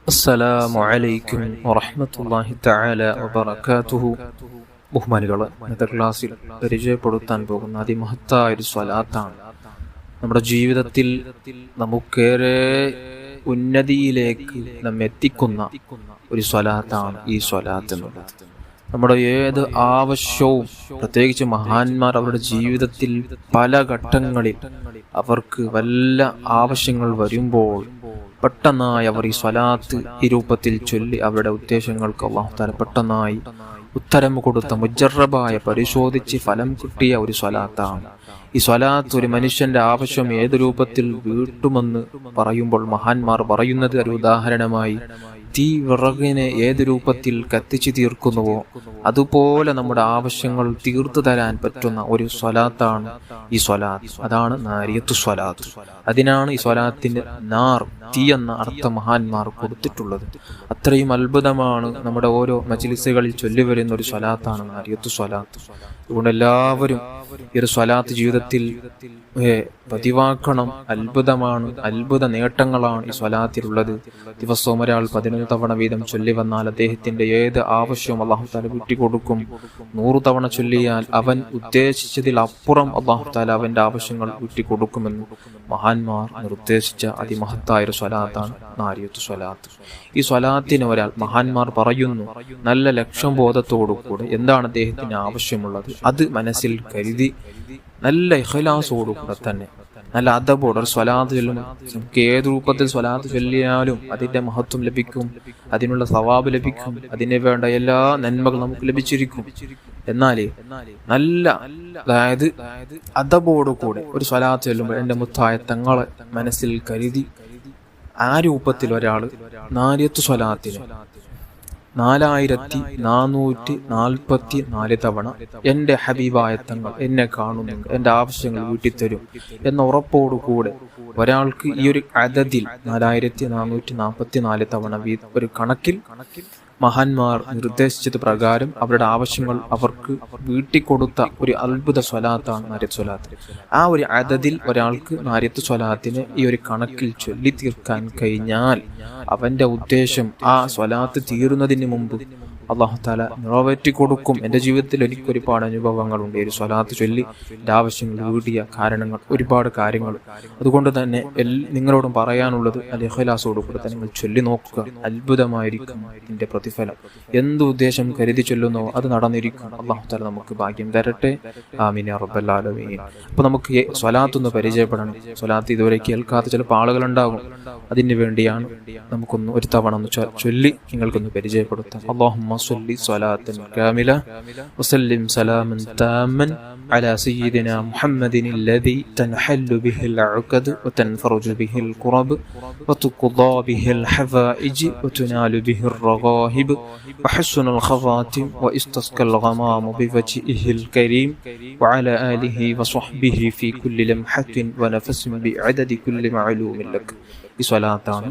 അസ്സലാമു അലൈക്കും വറഹ്മത്തുള്ളാഹി തആല വബറകാതുഹു. ബഹുമാനികളെ, ഇന്നത്തെ ക്ലാസ്സിൽ പരിചയപ്പെടുത്താൻ പോകുന്ന അതിമഹത്തായ ഒരു സ്വലാത്താണ്. നമ്മുടെ ജീവിതത്തിൽ നമുക്കേറെ ഉന്നതിയിലേക്ക് നമ്മെ എത്തിക്കുന്ന ഒരു സ്വലാത്താണ് ഈ സ്വലാത്ത് എന്നുള്ളത്. നമ്മുടെ ഏത് ആവശ്യവും, പ്രത്യേകിച്ച് മഹാന്മാർ അവരുടെ ജീവിതത്തിൽ പല ഘട്ടങ്ങളിൽ അവർക്ക് വല്ല ആവശ്യങ്ങൾ വരുമ്പോൾ പെട്ടെന്നായി അവർ ഈ സ്വലാത്ത് ഈ രൂപത്തിൽ ചൊല്ലി അവരുടെ ഉദ്ദേശങ്ങൾക്ക് അല്ലാഹു തആല പെട്ടെന്നായി ഉത്തരം കൊടുത്ത മുജറബായ പരിശോധിച്ച് ഫലം കിട്ടിയ ഒരു സ്വലാത്താണ് ഈ സ്വലാത്ത്. ഒരു മനുഷ്യന്റെ ആവശ്യം ഏത് രൂപത്തിൽ വീട്ടുമെന്ന് പറയുമ്പോൾ മഹാന്മാർ പറയുന്നത് ഒരു ഉദാഹരണമായി തീ വിറകിനെ ഏത് രൂപത്തിൽ കത്തിച്ചു തീർക്കുന്നുവോ അതുപോലെ നമ്മുടെ ആവശ്യങ്ങൾ തീർത്തു തരാൻ പറ്റുന്ന ഒരു സ്വലാത്താണ് ഈ സ്വലാത്ത്. അതാണ് നാരിയത്തു സ്വലാത്ത്. അതിനാണ് ഈ സ്വലാത്തിന്റെ തീ എന്ന അർത്ഥം മഹാന്മാർ കൊടുത്തിട്ടുള്ളത്. അത്രയും അത്ഭുതമാണ്. നമ്മുടെ ഓരോ മജ്‌ലിസുകളിൽ ചൊല്ലിവരുന്ന ഒരു സ്വലാത്താണ് നാരിയത്തു സ്വലാത്ത്. അതുകൊണ്ട് എല്ലാവരും ഈ ഒരു സ്വലാത്ത് ജീവിതത്തിൽ പതിവാക്കണം. അത്ഭുതമാണ്, അത്ഭുത നേട്ടങ്ങളാണ് ഈ സ്വലാത്തിലുള്ളത്. ദിവസവും ഒരാൾ 11 തവണ വീതം ചൊല്ലി വന്നാൽ അദ്ദേഹത്തിന്റെ ഏത് ആവശ്യവും അല്ലാഹു തആല വിട്ടുകൊടുക്കും. 100 തവണ ചൊല്ലിയാൽ അവൻ ഉദ്ദേശിച്ചതിൽ അപ്പുറം അല്ലാഹു തആല അവന്റെ ആവശ്യങ്ങൾ വിട്ടുകൊടുക്കുമെന്ന് മഹാന്മാർ നിർദ്ദേശിച്ച അതിമഹത്തായ ഒരു സ്വലാത്താണ് നാരിയത്തു സ്വലാത്ത്. ഈ സ്വലാത്തിന് ഒരാൾ, മഹാന്മാർ പറയുന്നു, നല്ല ലക്ഷ്യം ബോധത്തോടുകൂടെ എന്താണ് അദ്ദേഹത്തിന് ആവശ്യമുള്ളത് അത് മനസ്സിൽ കരുതി നല്ല ഇഖ്ലാസോടുകൂടെ തന്നെ നല്ല അദബോടെ ഒരു സ്വലാത്ത് ചൊല്ലുമ്പോൾ നമുക്ക് ഏത് രൂപത്തിൽ സ്വലാത്ത് ചൊല്ലിയാലും അതിന്റെ മഹത്വം ലഭിക്കും, അതിനുള്ള സവാബ് ലഭിക്കും, അതിന് വേണ്ട എല്ലാ നന്മകളും നമുക്ക് ലഭിച്ചിരിക്കും. എന്നാൽ നല്ല, അതായത് അദബോടുകൂടെ ഒരു സ്വലാത്ത് ചൊല്ലുമ്പോൾ എന്റെ മുത്തായ തങ്ങളെ മനസ്സിൽ കരുതി ആ രൂപത്തിൽ ഒരാൾ നാരിയത്തു സ്വലാത്തിന് 4444 തവണ എന്റെ ഹബീബായ തങ്ങൾ എന്നെ കാണുന്നുണ്ട്, എന്റെ ആവശ്യങ്ങൾ വീട്ടിത്തരും എന്ന ഉറപ്പോടുകൂടെ ഒരാൾക്ക് ഈ ഒരു അദദിൽ 4444 തവണ ഒരു കണക്കിൽ മഹാന്മാർ നിർദ്ദേശിച്ചത് പ്രകാരം അവരുടെ ആവശ്യങ്ങൾ അവർക്ക് വീട്ടിക്കൊടുത്ത ഒരു അത്ഭുത സ്വലാത്താണ് നാരിയത്ത് സ്വലാത്ത്. ആ ഒരു അദദിൽ ഒരാൾക്ക് നാരിയത്ത് സ്വലാത്തിനെ ഈ ഒരു കണക്കിൽ ചൊല്ലി തീർക്കാൻ കഴിഞ്ഞാൽ അവന്റെ ഉദ്ദേശം ആ സ്വലാത്ത് തീരുന്നതിന് മുമ്പ് അല്ലാഹു തആല നിറവേറ്റി കൊടുക്കും. എൻ്റെ ജീവിതത്തിൽ എനിക്ക് ഒരുപാട് അനുഭവങ്ങളുണ്ട്. ഒരു സ്വലാത്ത് ചൊല്ലി എൻ്റെ ആവശ്യങ്ങൾ വീടിയ കാരണങ്ങൾ, ഒരുപാട് കാര്യങ്ങൾ. അതുകൊണ്ട് തന്നെ നിങ്ങളോടും പറയാനുള്ളത് ഇഖ്ലാസോടുകൂടി തന്നെ നിങ്ങൾ ചൊല്ലി നോക്കുക. അത്ഭുതമായിരിക്കും ഇതിൻ്റെ പ്രതിഫലം. എന്ത് ഉദ്ദേശം കരുതി ചൊല്ലുന്നോ അത് നടന്നിരിക്കും. അല്ലാഹു തആല നമുക്ക് ഭാഗ്യം തരട്ടെ. ആമീൻ യാ റബ്ബൽ ആലമീൻ. അപ്പോൾ നമുക്ക് സ്വലാത്ത് ഒന്ന് പരിചയപ്പെടണം. സ്വലാത്ത് ഇതുവരെ കേൾക്കാത്ത ചിലപ്പോൾ ആളുകളുണ്ടാകും. അതിന് വേണ്ടിയാണ് നമുക്കൊന്ന് ഒരു തവണ ഒന്ന് ചൊല്ലി നിങ്ങൾക്കൊന്ന് പരിചയപ്പെടുത്താം. അല്ലാഹുമ്മ صلي صلاة كاملة وسلم سلاما تاما على سيدنا محمد الذي تنحل به العقد وتنفرج به الكرب وتقضى به الحوائج وتنال به الرغائب وحسن الخواتم واستسقى الغمام بوجهه الكريم وعلى آله وصحبه في كل لمحة ونفس بعدد كل معلوم لك. ഈ സ്വലാത്താണ്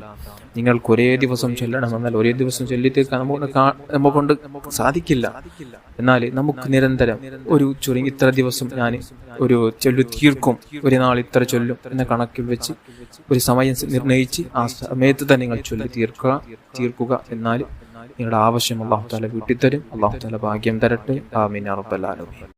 നിങ്ങൾക്ക് ഒരേ ദിവസം ചൊല്ലണമെന്നാൽ ഒരേ ദിവസം ചൊല്ലി തീർക്കാൻ നമ്മെ കൊണ്ട് സാധിക്കില്ല. എന്നാൽ നമുക്ക് നിരന്തരം ഒരു ചൊല്ലി ഇത്ര ദിവസം ഞാൻ ഒരു ചൊല്ലു തീർക്കും, ഒരു നാൾ ഇത്ര ചൊല്ലും എന്ന കണക്കിൽ വെച്ച് ഒരു സമയം നിർണയിച്ച് ആ സമയത്ത് തന്നെ നിങ്ങൾ ചൊല്ലി തീർക്കുക. എന്നാൽ നിങ്ങളുടെ ആവശ്യം അല്ലാഹു തആല വീട്ടിത്തരും. അല്ലാഹു തആല ഭാഗ്യം തരട്ടെ. ആമീൻ യാ റബ്ബൽ ആലമീൻ.